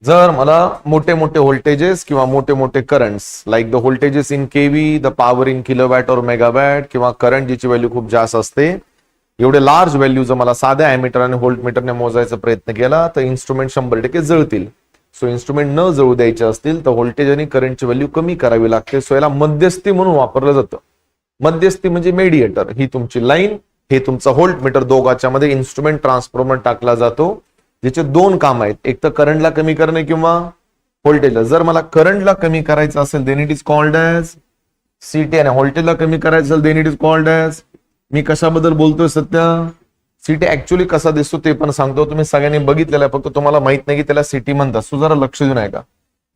जर मला मोठे मोठे व्होल्टेजेस किंवा मोठे मोठे currents like the voltages in kV, the power in kilowatt और मेगावॅट किंवा करंट जिची व्हॅल्यू खूप जास्त असते, एवढे लार्ज व्हॅल्यू जर मला साध्या ॲमीटर आणि व्होल्टमीटरने मोजायचा प्रयत्न केला तर इन्स्ट्रुमेंट 100% जळतील. सो इन्स्ट्रुमेंट न जळू द्यायचे असतील तर व्होल्टेज आणि करंटची व्हॅल्यू कमी करावी लागते. सो याला मध्यस्थी म्हणून वापरलं जातं. मध्यस्थी म्हणजे मेडिएटर. ही तुमची लाईन, हे तुमचा व्होल्टमीटर, दोघांच्या मध्ये इन्स्ट्रुमेंट ट्रान्सफॉर्मर टाकला जातो, ज्याचे दोन काम आहेत. एक तर करंटला कमी करणे किंवा व्होल्टेजला. जर मला करंटला कमी करायचं असेल then it is called as CT, आणि व्होल्टेजला कमी करायचं असेल then it is called as, मी कशाबद्दल बोलतोय सध्या, सीटी ऍक्च्युअली कसा दिसतो ते पण सांगतो. तुम्ही सगळ्यांनी बघितलेला आहे, फक्त तुम्हाला माहित नाही की त्याला सीटी म्हणतात. सो जरा लक्ष देऊन आहे का.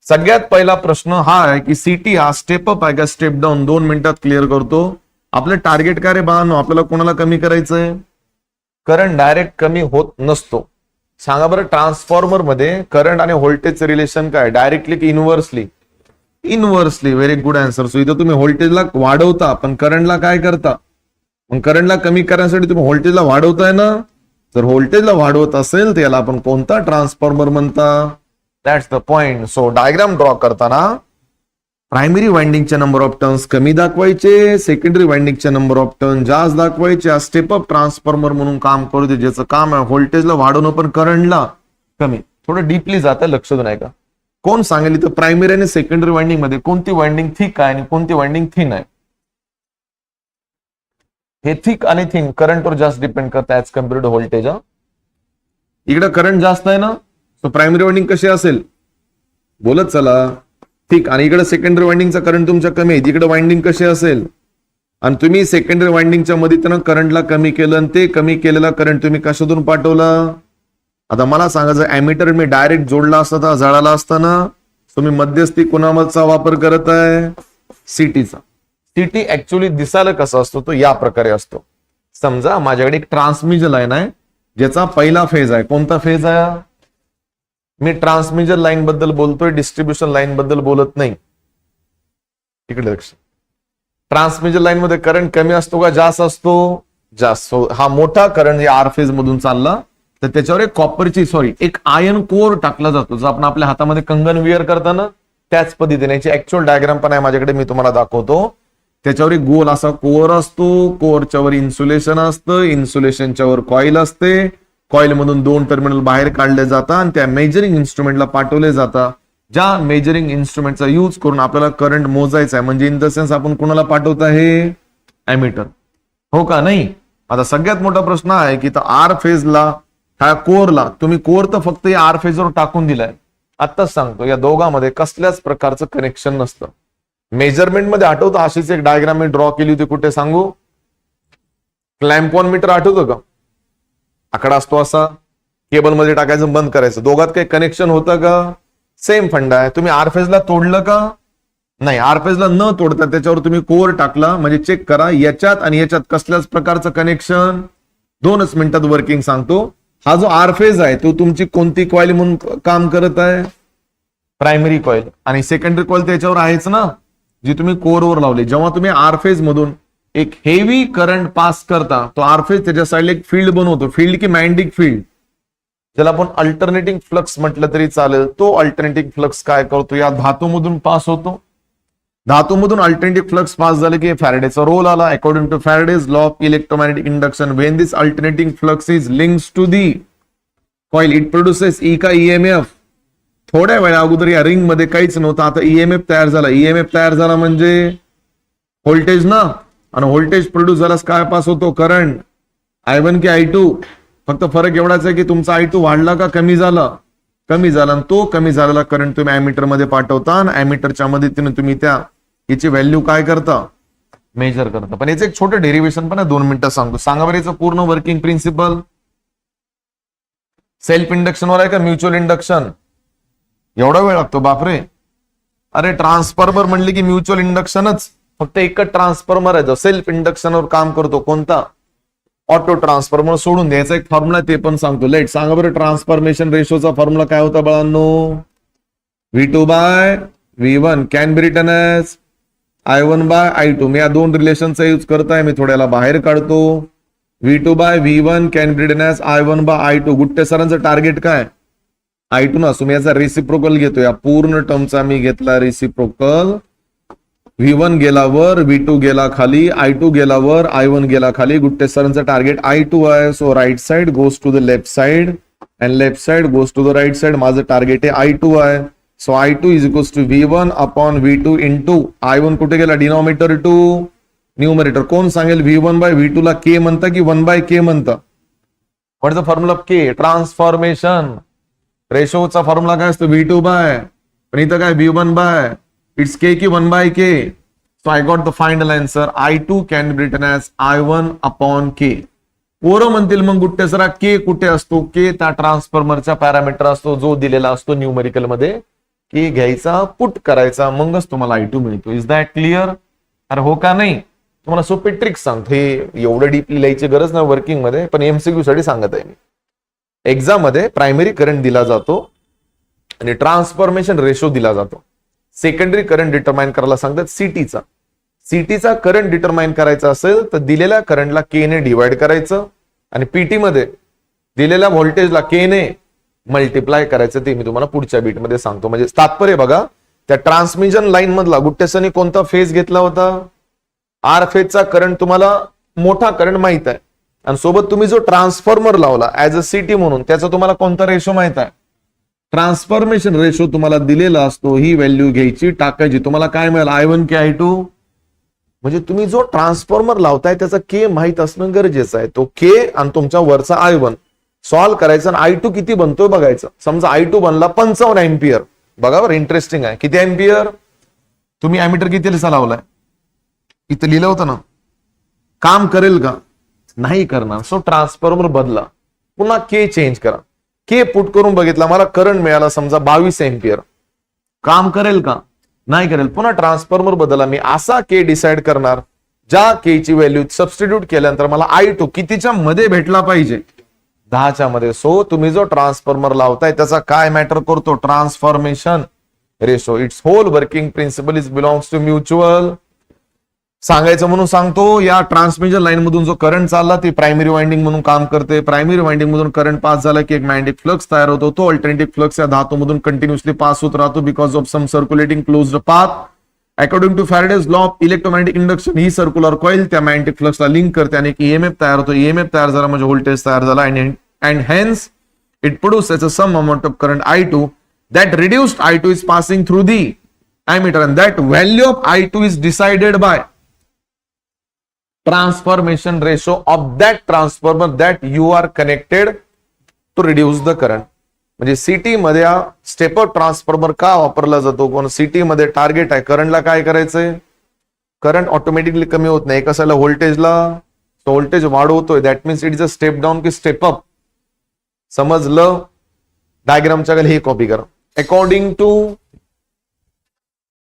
सगळ्यात पहिला प्रश्न हा आहे की सीटी हा स्टेप अप आहे का स्टेप डाऊन. 2 मिनिटात क्लिअर करतो. आपलं टार्गेट काय रे बाळांनो, आपल्याला कोणाला कमी करायचंय. करंट डायरेक्ट कमी होत नसतो. सांगा बरं, ट्रान्सफॉर्मर मध्ये करंट आणि व्होल्टेजचं रिलेशन काय, डायरेक्टली की inversely. Inversely. Very good answer. So इथं तुम्ही व्होल्टेजला वाढवता पण करंटला काय करता. मग करंटला कमी करण्यासाठी तुम्ही व्होल्टेजला वाढवताय ना. जर व्होल्टेजला वाढवत असेल तर याला आपण कोणता ट्रान्सफॉर्मर म्हणता. That's the point. So diagram draw करताना प्रायमरी वाइंडिंगचे नंबर ऑफ टर्न्स कमी दाखवायचे, सेकंडरी वाइंडिंगचे नंबर ऑफ टर्न जास्त दाखवायचे. स्टेप अप ट्रान्सफॉर्मर म्हणून काम करते, ज्याचं काम आहे व्होल्टेजला वाढवणं पण करंटला कमी. थोडं डीपली जात आहे, लक्ष देऊन आहे का. कोण सांगेल इथं प्रायमरी आणि सेकंडरी वाइंडिंग मध्ये कोणती वाइंडिंग थिक आहे आणि कोणती वाइंडिंग थिन आहे. हे थिक आणि थिन करंटवर जास्त डिपेंड करतं ऍज कम्पेअर्ड टू व्होल्टेज. इकडे करंट जास्त आहे ना, सो प्रायमरी वाइंडिंग कशी असेल बोलत चला, थिक. आणि इकडे सेकंडरी वाइंडिंगचा करंट तुमच्या कमी आहे, इकडे वाइंडिंग कशी असेल. आणि तुम्ही सेकंडरी वाइंडिंगच्या मध्ये करंटला कमी केलं आणि ते कमी केलेला करंट तुम्ही कशातून पाठवला. आता मला सांगायचं, ॲमीटर मी डायरेक्ट जोडला असता तर जळाला असताना. तुम्ही मध्यस्थी कोणाचा वापर करत आहे, सीटीचा. सीटी ऍक्च्युअली दिसायला कसा असतो तो या प्रकारे असतो. समजा माझ्याकडे एक ट्रान्समिशन लाईन आहे, ज्याचा पहिला फेज आहे. कोणता फेज आहे. मी ट्रान्समिशन लाईन बद्दल बोलतोय, डिस्ट्रीब्युशन लाईन बद्दल बोलत नाही. इकडे लक्ष. ट्रान्समिशन लाईन मध्ये करंट कमी असतो का जास्त असतो. जास्त. हा मोठा करंट या आर फेज मधून चालला तर त्याच्यावर एक कॉपरची एक आयर्न कोर टाकला जातो, जो आपण आपल्या हातामध्ये कंगन विअर करताना त्याच पद्धतीने. याची ऍक्च्युअल डायग्राम पण आहे माझ्याकडे, मी तुम्हाला दाखवतो. त्याच्यावर एक गोल असा कोर असतो, कोरच्या वर इन्सुलेशन असतं, इन्सुलेशनच्या वर कॉईल असते. कॉईल मधून 2 टर्मिनल बाहेर काढले जातात आणि त्या मेजरिंग इन्स्ट्रुमेंटला पाठवले जातात. ज्या मेजरिंग इन्स्ट्रुमेंटचा यूज करून आपल्याला करंट मोजायचा आहे, म्हणजे इन द सेन्स आपण कोणाला पाठवत आहे, ॲमीटर. हो का नाही. आता सगळ्यात मोठा प्रश्न आहे की आर फेजला, ह्या कोरला तुम्ही कोर तर फक्त या आर फेजवर टाकून दिलाय. आत्ताच सांगतो, या दोघांमध्ये कसल्याच प्रकारचं कनेक्शन नसतं. मेजरमेंट मध्ये आठवतं, अशीच एक डायग्राम मी ड्रॉ केली होती, कुठे सांगू, क्लॅम्पॉन मीटर आठवतं का. आकडा असतो असा, केबल मध्ये टाकायचं बंद करायचं. दोघात काही कनेक्शन होतं का. सेम फंडा आहे. तुम्ही आर फेजला तोडलं का नाही. आर फेजला न तोडता त्याच्यावर तुम्ही कोर टाकला, म्हणजे चेक करा याच्यात आणि याच्यात कसल्याच प्रकारचं कनेक्शन. 2च मिनिटात वर्किंग सांगतो. हा जो आर फेज आहे तो तुमची कोणती कॉईल म्हणून काम करत आहे, प्रायमरी कॉईल. आणि सेकंडरी कॉईल त्याच्यावर आहेच ना, जी तुम्ही कोरवर लावली. जेव्हा तुम्ही आर फेज मधून एक हेवी करंट पास करता, तो आर फेज त्याच्या साईडला एक फील्ड बनवतो. फील्ड की मॅग्नेटिक फील्ड, ज्याला आपण अल्टरनेटिंग फ्लक्स म्हटलं तरी चालेल. तो अल्टरनेटिंग फ्लक्स काय करतो, या धातूमधून पास होतो. धातूमधून अल्टरनेटिंग फ्लक्स पास झाले की फॅरेडेचा रोल आला. According to Faraday's law of electromagnetic induction, when this alternating flux is links to the coil, it produces e का ईएमएफ. थोड्या वेळा अगोदर या रिंग मध्ये काहीच नव्हतं, आता ईएमएफ तयार झाला. ईएमएफ तयार झाला म्हणजे व्होल्टेज ना, आणि व्होल्टेज प्रोड्यूस झाल्यास काय पास होतो, करंट. I1 की I2. फक्त फरक एवढाच आहे की तुमचा I2 वाढला का कमी झाला. कमी झाला, आणि तो कमी झालेला करंट तुम्ही ॲमीटर मध्ये पाठवता आणि ॲमीटरच्या मदतीने तुम्ही त्या याची व्हॅल्यू काय करता, मेजर करता. पण याचं एक छोटं डेरिव्हेशन पण आहे, 2 मिनिटं सांगतो. सांगा बरं याचं पूर्ण वर्किंग प्रिन्सिपल. सेल्फ इंडक्शनवर आहे का म्युच्युअल इंडक्शन. एवढा वेळ लागतो बापरे. अरे ट्रान्सफॉर्मर म्हणले की म्युच्युअल इंडक्शनच. फक्त एकच ट्रान्सफॉर्मर आहे जो सेल्फ इंडक्शनवर काम करतो. कोणता, ऑटो ट्रान्सफॉर्मर. सोडून द्यायचा एक फॉर्म्युला ते पण सांगतो. लेट. सांगा बरं ट्रान्सफॉर्मेशन रेशोचा फॉर्म्युला काय होता बाळांनो. V2/V1 can be written as I1/I2. मी या 2 रिलेशनचा यूज करताय, मी थोड्याला बाहेर काढतो. V2/V1 can be written as I1/I2. Gutte सरांचं टार्गेट काय, I2 ना मी याचा रेसिप्रोकल घेतो, या पूर्ण टर्मचा मी घेतला रेसिप्रोकल. V1 गेला वर, V2 गेला खाली, I2 गेला वर, I1 गेला खाली. गुट्टे सरांचं टार्गेट I2 आहे, so right side goes to the left side and left side goes to the right side. माझं टार्गेट आहे I2 आहे, so I2 is equals to V1 upon V2 into I1 कुठे गेला, denominator to numerator. कोण सांगेल V1 bye V2 ला K म्हणता की 1 बाय K म्हणता? What is the formula of K? Transformation रेशोचा फॉर्म्युला काय असतो? V2 बाय, पण इथं काय V1 बाय, इट्स K की 1 by K. So I got the final answer. I2 can be written as I1 upon K. पोरं म्हणतील मग गुट्टे सरा K कुठे असतो? K त्या ट्रान्सफॉर्मरचा पॅरामीटर असतो जो दिलेला असतो न्यूमेरिकल मध्ये. K घ्यायचा, पुट करायचा, मगच तुम्हाला I2 मिळतो. Is that clear? अरे हो का नाही? तुम्हाला सोपे ट्रिक्स सांगतो, हे एवढं डीपली लिहायची गरज नाही वर्किंग मध्ये, पण MCQ साठी सांगत आहे मी. एक्झाम मध्ये प्रायमरी करंट दिला जातो आणि ट्रान्सफॉर्मेशन रेशो दिला जातो. सेकंडरी करंट डिटरमाइन करायला सांगतात सीटीचा. सीटीचा करंट डिटरमाइन करायचा असेल तर दिलेल्या करंटला K ने डिवाइड करायचं आणि पीटी मध्ये दिलेल्या व्होल्टेजला K ने मल्टिप्लाय करायचं. ते मी तुम्हाला पुढच्या बीट मध्ये सांगतो. म्हणजे तात्पर्य बघा, त्या ट्रान्समिशन लाईन मधला गुट्टेसनी कोणता फेज घेतला होता? आर फेजचा करंट तुम्हाला मोठा करंट माहित आहे, आणि सोबत तुम्ही जो ट्रान्सफॉर्मर लावला ऍज अ सिटी म्हणून, त्याचा तुम्हाला कोणता रेशो माहित आहे? ट्रान्सफॉर्मेशन रेशो तुम्हाला दिलेला असतो. ही व्हॅल्यू घ्यायची, टाकायची, तुम्हाला काय मिळेल? I1 की I2? म्हणजे तुम्ही जो ट्रान्सफॉर्मर लावताय त्याचा K माहित असणं गरजेचं आहे. तो K आणि तुमच्या वरचा I1 सॉल्व्ह करायचा आणि I2 किती बनतोय बघायचं. समजा I2 बनला 55 एम्पियर. बघा बरं, इंटरेस्टिंग आहे. किती एम्पियर? तुम्ही ऍमीटर किती लावलाय? इथं लिहिलं होतं ना. काम करेल का? नाही करणार. सो ट्रान्सफॉर्मर बदला, पुन्हा K चेंज करा. K पुट करून बघितला, मला करंट मिळाला समजा 22 एम्पियर. काम करेल का? नाही करेल. पुन्हा ट्रान्सफॉर्मर बदला. मी असा K डिसाइड करणार ज्या K ची व्हॅल्यू सबस्टिट्यूट केल्यानंतर मला I2 कितीच्या मध्ये भेटला पाहिजे? 10च्या मध्ये. सो तुम्ही जो ट्रान्सफॉर्मर लावताय त्याचा काय मॅटर करतो? Transformation ratio. It's whole working principle is belongs to mutual. सांगायचं म्हणून सांगतो, या ट्रान्समिशन लाईन मधून जो करंट चालला ती प्रायमरी वाइंडिंग म्हणून काम करते. प्रायमरी वाइंडिंग मधून करंट पास झाला की एक मॅग्नेटिक फ्लक्स तयार होतो. तो अल्टरनेटिव्ह फ्लक्स या धातूमधून कंटिन्युअसली पास होत राहतो because of some circulating closed path. According to Faraday's law of electromagnetic induction, ही सर्क्युलर कॉइल त्या मॅग्नेटिक फ्लक्सला लिंक करते आणि एक EMF तयार होतो. EMF तयार झाला म्हणजे व्होल्टेज तयार झाला, and hence it produces some amount of current I2. That reduced I2 is passing through the ammeter, and that value of I2 is decided by transformation ratio of that transformer that you are connected to reduce the current. म्हणजे city मध्ये step up transformer का वापरला जातो? कोण city मध्ये target आहे करंटला काय करायचंय? करंट ऑटोमॅटिकली कमी होत नाही, कशाला? व्होल्टेजला. व्होल्टेज वाढवतोय, that means it is a step down की स्टेप अप. समजलं? डायग्रामच्या खाली हे कॉपी करा. According to